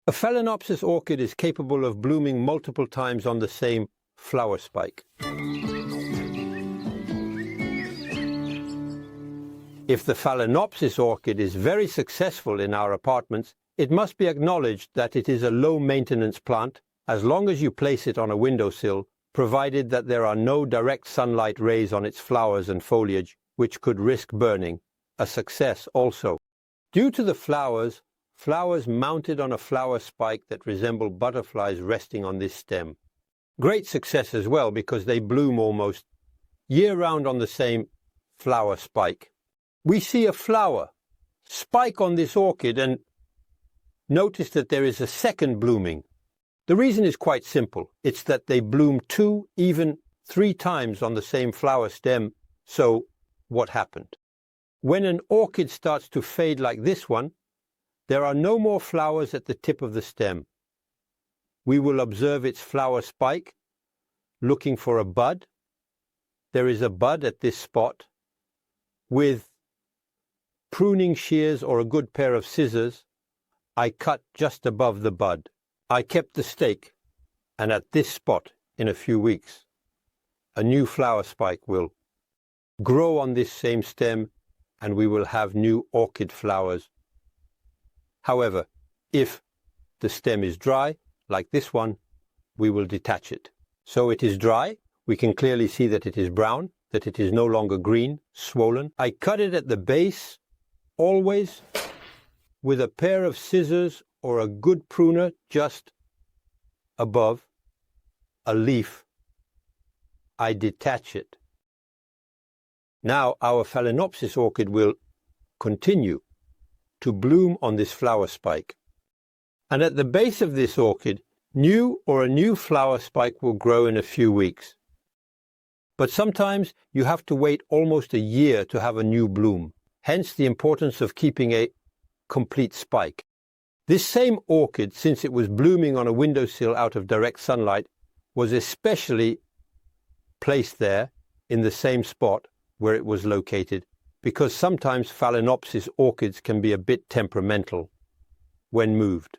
A Phalaenopsis orchid is capable of blooming multiple times on the same flower spike. If the Phalaenopsis orchid is very successful in our apartments, it must be acknowledged that it is a low-maintenance plant as long as you place it on a windowsill, provided that there are no direct sunlight rays on its flowers and foliage, which could risk burning. A success also. Due to the flowers mounted on a flower spike that resemble butterflies resting on this stem. Great success as well because they bloom almost year-round on the same flower spike. We see a flower spike on this orchid and notice that there is a second blooming. The reason is quite simple. It's that they bloom 2, even 3 times on the same flower stem. So what happened? When an orchid starts to fade like this one, there are no more flowers at the tip of the stem. We will observe its flower spike, looking for a bud. There is a bud at this spot. With pruning shears or a good pair of scissors, I cut just above the bud. I kept the stake, and at this spot, in a few weeks, a new flower spike will grow on this same stem, and we will have new orchid flowers. However, if the stem is dry, like this one, we will detach it. So it is dry. We can clearly see that it is brown, that it is no longer green, swollen. I cut it at the base, always with a pair of scissors or a good pruner just above a leaf. I detach it. Now our Phalaenopsis orchid will continue to bloom on this flower spike. And at the base of this orchid, a new flower spike will grow in a few weeks. But sometimes you have to wait almost a year to have a new bloom. Hence the importance of keeping a complete spike. This same orchid, since it was blooming on a windowsill out of direct sunlight, was especially placed there in the same spot where it was located, because sometimes Phalaenopsis orchids can be a bit temperamental when moved.